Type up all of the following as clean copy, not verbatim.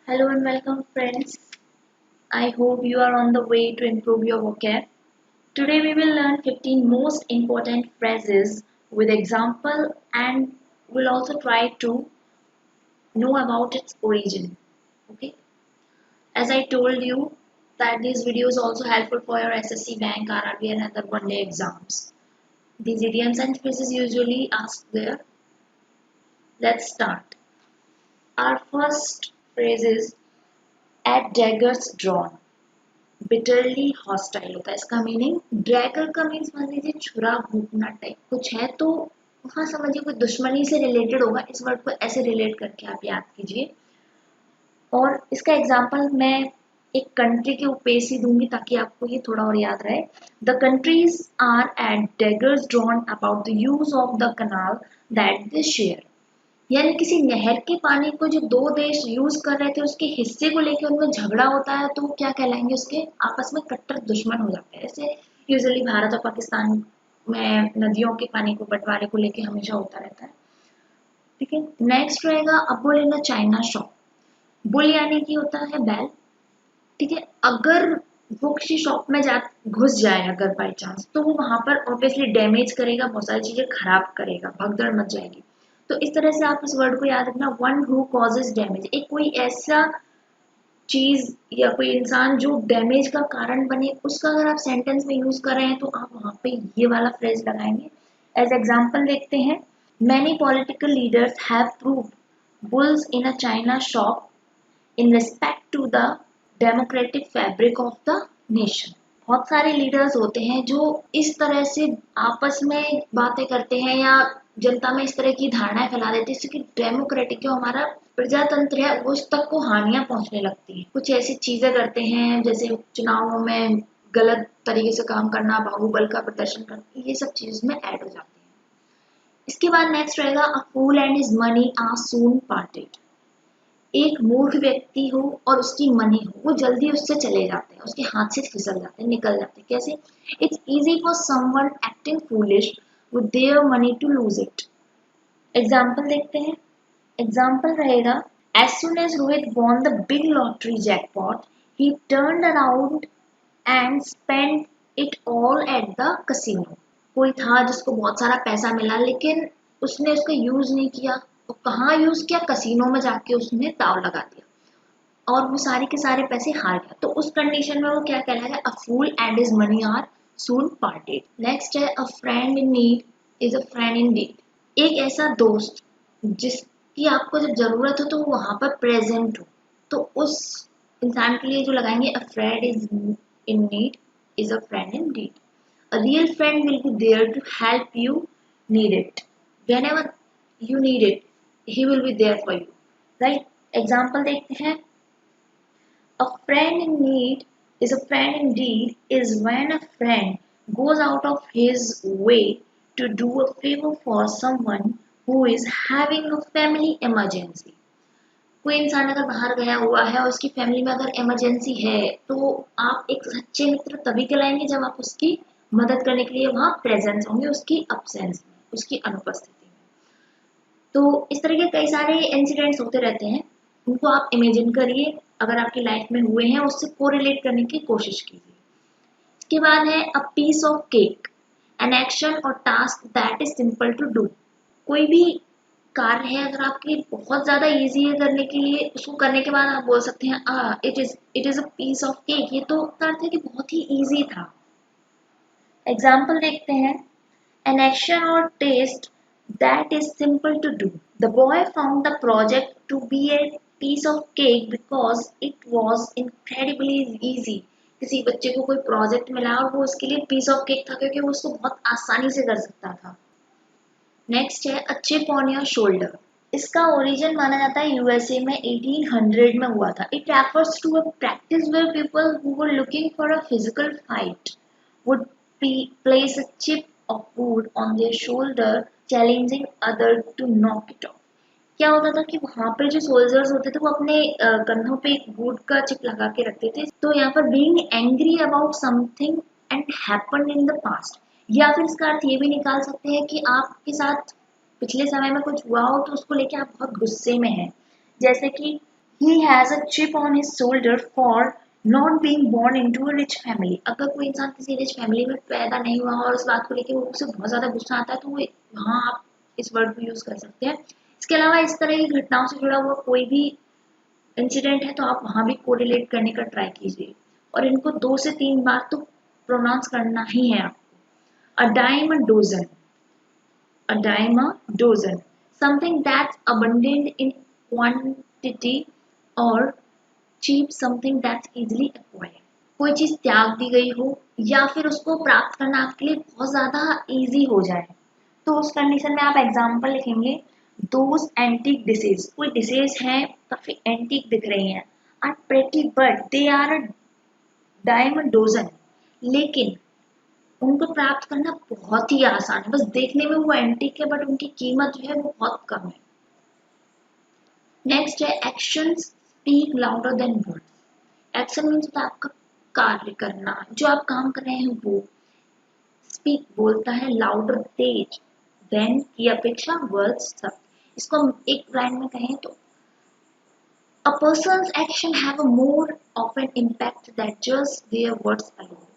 Hello and welcome, friends. I hope you are on the way to improve your vocab. Today we will learn 15 most important phrases with example and we'll also try to know about its origin. Okay? As I told you that this video is also helpful for your SSC bank, RRB and other one-day exams. These idioms and phrases usually asked there. Let's start. Our first phrase is at daggers drawn. Bitterly hostile होता है। इसका meaning Drager का means मान लीजिए छुरा भूकना type कुछ है, तो वहां समझिए कोई दुश्मनी से रिलेटेड होगा। इस वर्ड को ऐसे रिलेट करके आप याद कीजिए। और इसका एग्जांपल मैं एक कंट्री के ऊपर से दूंगी ताकि आपको ये थोड़ा और याद रहे। The countries are at daggers drawn about the use of the canal that they share. यानी किसी नहर के पानी को जो दो देश यूज कर रहे थे उसके हिस्से को लेकर उनमें झगड़ा होता है, तो क्या कहलाएंगे, उसके आपस में कट्टर दुश्मन हो जाते हैं। ऐसे यूजुअली भारत और पाकिस्तान में नदियों के पानी को बंटवारे को लेकर हमेशा होता रहता है। ठीक है, नेक्स्ट रहेगा a bull in a China shop. Bull यानी कि होता है बैल। ठीक है, अगर वो किसी शॉप में जा घुस जाए अगर बाई चांस, तो वो वहां पर ऑब्वियसली डैमेज करेगा, बहुत सारी चीजें खराब करेगा, भगदड़ मच जाएगी। तो इस तरह से आप इस वर्ड को याद रखना, वन हु कॉजेज डैमेज। एक कोई ऐसा चीज या कोई इंसान जो डैमेज का कारण बने, उसका अगर आप सेंटेंस में यूज कर रहे हैं तो आप वहां पे ये वाला फ्रेज लगाएंगे। एज एग्जाम्पल देखते हैं, many political leaders have proved bulls in a China shop in respect to the democratic fabric of the nation। बहुत सारे लीडर्स होते हैं जो इस तरह से आपस में बातें करते हैं या जनता में इस तरह की धारणाएं फैला देते हैं जिससे कि डेमोक्रेटिक जो हमारा प्रजातंत्र है उस तक को हानियां पहुंचने लगती है। कुछ ऐसी चीजें करते हैं जैसे चुनावों में गलत तरीके से काम करना, बाहुबल का प्रदर्शन करना, ये सब चीज में ऐड हो जाती है। इसके बाद नेक्स्ट रहेगा a fool and his money are soon parted. एक मूर्ख व्यक्ति हो और उसकी मनी हो, वो जल्दी उससे चले जाते हैं, उसके हाथ से फिसल जाते हैं, निकल जाते हैं। कैसे? It's easy for someone acting foolish with their money to lose it. Example देखते हैं। एग्जाम्पल रहेगा, as soon as Rohit won the big lottery jackpot he turned around and spend it all at the casino. कोई था जिसको बहुत सारा पैसा मिला लेकिन उसने उसका यूज नहीं किया, तो कहाँ यूज किया? कसिनो में जाके उसने दाव लगा दिया और वो सारे के सारे पैसे हार गया। तो उस कंडीशन में वो क्या कहलाएगा? A fool and his money are soon parted. Next है, a friend in need is a friend in deed. एक ऐसा दोस्त जिसकी आपको जब जरूरत हो तो वो वहां पर प्रेजेंट हो, तो उस इंसान के लिए जो लगाएंगे, a friend is in need is a friend in deed. A real friend will be there to help you need it. Whenever you need it, he will be there for you. Right? Example देखते हैं। A friend in need is a friend indeed is when a friend goes out of his way to do a favor for someone who is having a family emergency. कोई इंसान अगर बाहर गया हुआ है और उसकी फैमिली में अगर इमरजेंसी है, तो आप एक सच्चे मित्र तभी कहलाएंगे जब आप उसकी मदद करने के लिए वहां प्रेजेंस होंगे, उसकी अब्सेंस में, उसकी अनुपस्थिति में। तो इस तरह के कई सारे इंसिडेंट्स होते रहते हैं, उनको आप इमेजिन करिए, अगर आपकी लाइफ में हुए हैं उससे कोरिलेट करने की कोशिश कीजिए। इसके बाद है a piece of cake, an action और task that is simple to do. कोई भी कार्य है अगर आपके लिए बहुत ज्यादा इजी है करने के लिए, उसको करने के बाद आप बोल सकते हैं it is a piece of cake. ये तो अर्थ है कि बहुत ही इजी था। एग्जाम्पल देखते हैं, एन एक्शन और test that is simple to do. The boy found the project to be a piece of cake because it was incredibly easy. किसी बच्चे को कोई प्रोजेक्ट मिला और वो उसके लिए पीस ऑफ केक था क्योंकि वो उसको बहुत आसानी से कर सकता था। नेक्स्ट है a chip on your shoulder. इसका ओरिजिन माना जाता है यूएसए में 1800 में हुआ था। It refers to a practice where people who were looking for a physical fight would place a chip of wood on their shoulder challenging other to knock it off। क्या होता था कि वहां पे जो सोल्जर्स होते थे वो अपने कंधों पे एक वुड का चिप लगा के रखते थे। तो यहाँ पर being angry about something and happened in the past, या फिर इसका अर्थ ये भी निकाल सकते हैं कि आपके साथ पिछले समय में कुछ हुआ हो तो उसको लेके आप बहुत गुस्से में हैं। जैसे कि He has a chip on his shoulder for not being born into a rich family. अगर कोई इंसान किसी रिच फैमिली में पैदा नहीं हुआ और उस बात को लेके वो उसे बहुत ज़्यादा गुस्सा आता है तो वो वहाँ आप इस वर्ड को यूज़ कर सकते हैं। इसके अलावा इस तरह की घटनाओं से जुड़ा हुआ कोई भी इंसिडेंट है तो आप वहाँ भी कोरिलेट करने का ट्राई कीजिए और इनको 2 से 3 बार तो प्रोनाउंस करना ही है आपको। A dime a dozen, a dime a dozen, something that's abundant in quantity or cheap, something that's easily acquired. कोई चीज त्याग दी गई हो या फिर उसको प्राप्त करना आपके लिए बहुत ज्यादा इजी हो जाए तो उस कंडीशन में आप एग्जाम्पल लिखेंगे दोज एंटीक डिशेज। कोई डिशेज हैं काफी एंटीक दिख रही हैं, are pretty but they are a dime dozen, लेकिन उनको प्राप्त करना बहुत ही आसान है, बस देखने में वो एंटीक है बट उनकी कीमत जो है वो बहुत कम है। नेक्स्ट है action speak louder than words. Action means आपका कार्य करना, जो आप काम कर रहे हैं वो। स्पीक बोलता है, लाउडर तेज, देन की अपेक्षा वर्ड्स सब। इसको हम एक लाइन में कहें तो a person's action have a more of an impact than just their words alone।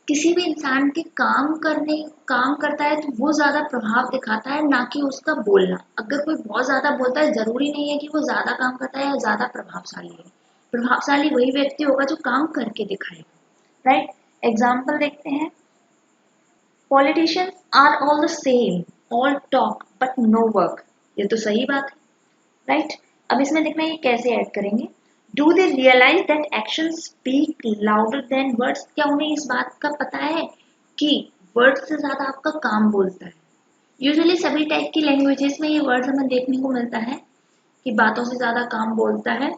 किसी भी इंसान के काम करता है तो वो ज्यादा प्रभाव दिखाता है ना कि उसका बोलना। अगर कोई बहुत ज्यादा बोलता है जरूरी नहीं है कि वो ज्यादा काम करता है या ज्यादा प्रभावशाली है। प्रभावशाली वही व्यक्ति होगा जो काम करके दिखाएगा। राइट, एग्जाम्पल देखते हैं। Politicians are all the same, all talk but no work. ये तो सही बात है, राइट। अब इसमें देखना ये कैसे ऐड करेंगे। Do they realise that action speak louder than words. क्या उन्हें इस बात का पता है कि वर्ड्स से ज्यादा आपका काम बोलता है। यूजुअली सभी टाइप की लैंग्वेजेस में ये वर्ड्स हमें देखने को मिलता है कि बातों से ज्यादा काम बोलता है,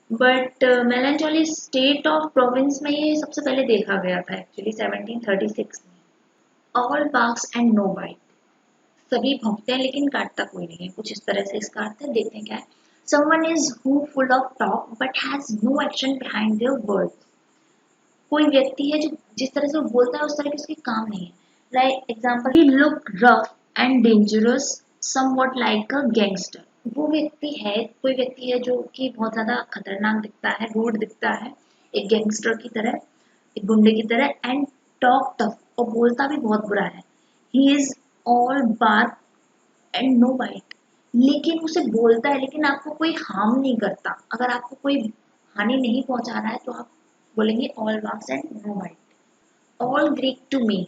बट मेलनचोली स्टेट ऑफ प्रोविंस में ये सबसे पहले देखा गया था एक्चुअली 1736 में। All barks and no bite. सभी भौंकते हैं लेकिन काटता कोई नहीं है, कुछ इस तरह से इसका अर्थ है। देखते हैं क्या है। Someone is who full of talk but has no action behind their words। कोई व्यक्ति है जो जिस तरह से वो बोलता है उस तरह के उसके काम नहीं है। Right example, he looked rough and dangerous, somewhat like a gangster। वो व्यक्ति है, कोई व्यक्ति है जो कि बहुत ज्यादा खतरनाक दिखता है, रूड दिखता है, एक गैंगस्टर की तरह, एक गुंडे की तरह। एंड टॉक टफ, और बोलता भी बहुत बुरा है। He is all bark and no bite, लेकिन उसे बोलता है लेकिन आपको कोई हार्म नहीं करता। अगर आपको कोई हानि नहीं पहुंचा रहा है तो आप बोलेंगे all barks and no bite. All Greek to me,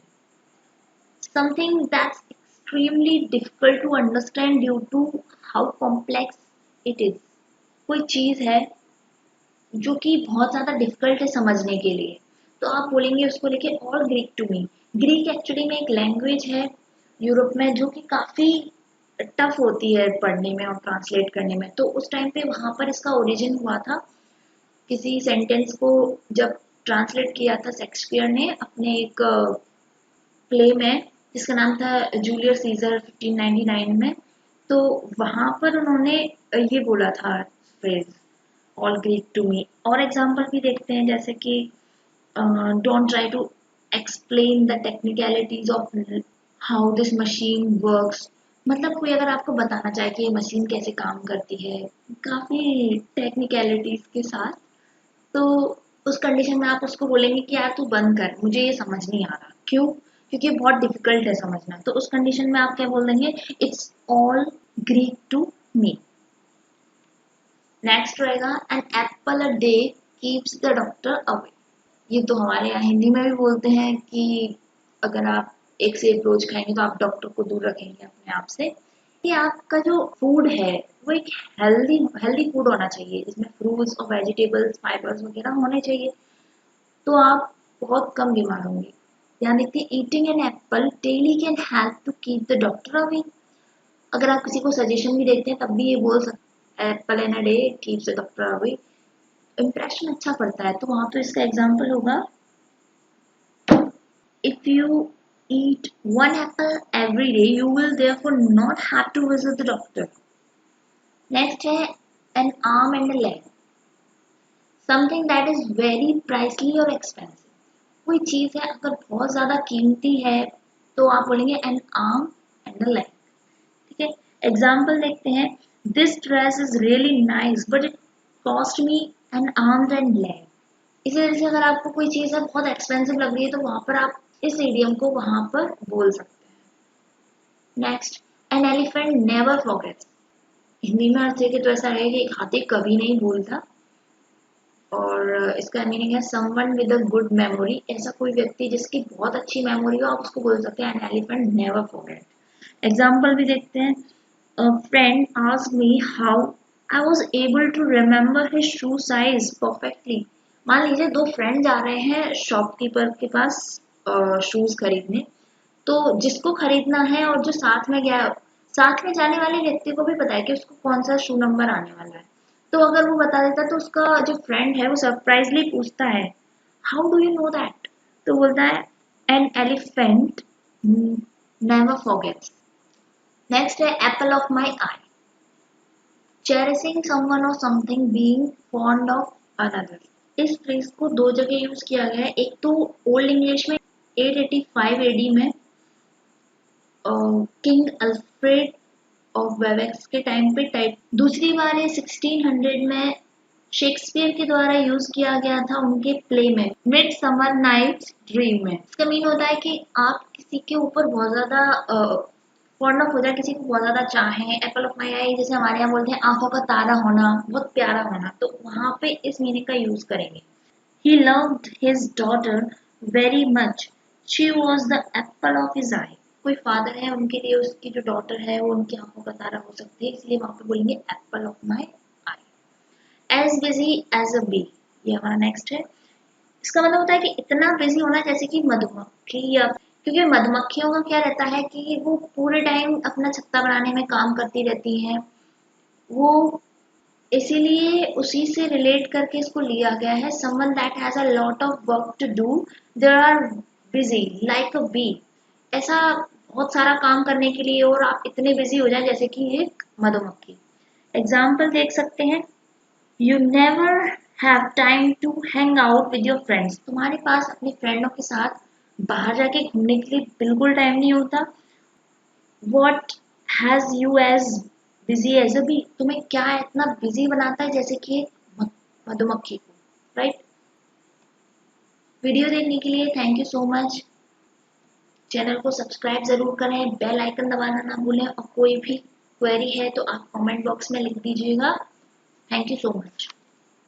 something that's extremely difficult to understand due to how complex it is. कोई चीज है जो कि बहुत ज्यादा डिफिकल्ट है समझने के लिए तो आप बोलेंगे उसको लेके all Greek to me. Greek actually में एक लैंग्वेज है यूरोप में जो कि काफी टफ होती है पढ़ने में और ट्रांसलेट करने में। तो उस टाइम पे वहां पर इसका ओरिजिन हुआ था। किसी सेंटेंस को जब ट्रांसलेट किया था शेक्सपियर ने अपने एक प्ले में जिसका नाम था जूलियस सीजर 1599 में। तो वहां पर उन्होंने ये बोला था phrase all Greek to me. और एग्जाम्पल भी देखते हैं जैसे कि don't try to explain the technicalities of how this machine works. मतलब कोई अगर आपको बताना चाहे कि ये मशीन कैसे काम करती है काफी टेक्निकलिटीज के साथ, तो उस कंडीशन में आप उसको बोलेंगे कि यार तू बंद कर, मुझे ये समझ नहीं आ रहा। क्यों? क्योंकि बहुत डिफिकल्ट है समझना। तो उस कंडीशन में आप क्या बोल देंगे, it's all Greek to me. Next रहेगा, an apple a day keeps the doctor away. ये तो हमारे यहाँ हिंदी में भी बोलते हैं कि अगर आप एक से एक रोज खाएंगे तो आप डॉक्टर को दूर रखेंगे अपने आप से। ये आपका जो फूड है वो एक हेल्दी हेल्दी फूड होना चाहिए जिसमें फ्रूट्स और वेजिटेबल्स फाइबर्स वगैरह होने चाहिए, तो आप बहुत कम बीमार होंगे। ध्यान देखते हैं, eating an apple daily can help to keep the doctor away. अगर आप किसी को सजेशन भी देते हैं तब भी ये बोल सकते हैं apple in a day keeps the doctor away. Impression अच्छा पड़ता है तो वहां तो इसका एग्जाम्पल होगा, if you eat one apple every day, you will therefore not have to visit the doctor. Next है an arm and a leg. Something that is very pricey or expensive. कोई चीज है अगर बहुत ज्यादा कीमती है तो आप बोलेंगे an arm and a leg। ठीक है, एग्जाम्पल देखते हैं। This dress is really nice, but it cost me N arm and leg. इसी वजह से अगर आपको कोई चीज़ है बहुत एक्सपेंसिव लग रही है तो वहां पर आप इस इडियम को वहां पर बोल सकते हैं। Next, N elephant never forgets. Hindi में अर्थ है कि तो ऐसा है कि एक हाथी कभी नहीं भूलता। और इसका मीनिंग है someone with a good memory. ऐसा कोई व्यक्ति जिसकी बहुत अच्छी मेमोरी हो, आप उसको बोल सकते हैं an elephant never forget. Example भी देखते हैं। A friend asked me how I was able to remember his shoe size perfectly. मान लीजिए दो फ्रेंड जा रहे हैं शॉपकीपर के पास शूज खरीदने। तो जिसको खरीदना है और जो साथ में गया, साथ में जाने वाले व्यक्ति को भी पता है कि उसको कौन सा शू नंबर आने वाला है। तो अगर वो बता देता तो उसका जो फ्रेंड है वो सरप्राइजली पूछता है how do you know that. तो बोलता है an elephant never forgets. Next है apple of my eye. Cherishing someone और something being fond of another. इस फ्रेज को दो जगह यूज किया गया है। एक तो ओल्ड इंग्लिश में 885 एडी में किंग अल्फ्रेड ऑफ वेवेक्स के टाइम पे टाइप। दूसरी बार ये 1600 में शेक्सपियर के द्वारा यूज किया गया था उनके प्ले में मिड समर नाइट्स ड्रीम में। इसका मीन होता है कि आप किसी के ऊपर बहुत ज्यादा फॉन्ड ऑफ हो जाए, किसी को बहुत ज्यादा चाहें। एप्पल ऑफ माई आई जैसे हमारे यहाँ बोलते हैं आंखों का तारा होना, बहुत प्यारा होना, तो वहां पे इस मीनिंग का यूज करेंगे। He loved his daughter very much, she was the apple of his eye. कोई फादर है, उनके लिए उसकी जो डॉटर है वो उनकी आंखों का तारा हो सकती है, इसलिए वहां पे बोलेंगे apple of my eye. As busy as a bee, ये हमारा नेक्स्ट है। इसका मतलब होता है कि इतना बिजी होना जैसे कि मधुमक्खी। या क्योंकि मधुमक्खियों का क्या रहता है कि वो पूरे टाइम अपना छत्ता बनाने में काम करती रहती हैं। वो इसीलिए उसी से रिलेट करके इसको लिया गया है। Someone that has a lot of work to do, they are busy like a bee. ऐसा बहुत सारा काम करने के लिए और आप इतने बिजी हो जाए जैसे कि एक मधुमक्खी। एग्जाम्पल देख सकते हैं। You never have time to hang out with your friends. तुम्हारे पास अपने फ्रेंडों के साथ बाहर जाके घूमने के लिए बिल्कुल टाइम नहीं होता। What has you as busy as a bee? तुम्हें क्या इतना बिजी बनाता है जैसे कि एक मधुमक्खी को, राइट। वीडियो देखने के लिए thank you so much. Channel को सब्सक्राइब जरूर करें, बेल आइकन दबाना ना भूलें, और कोई भी क्वेरी है तो आप कमेंट बॉक्स में लिख दीजिएगा। Thank you so much.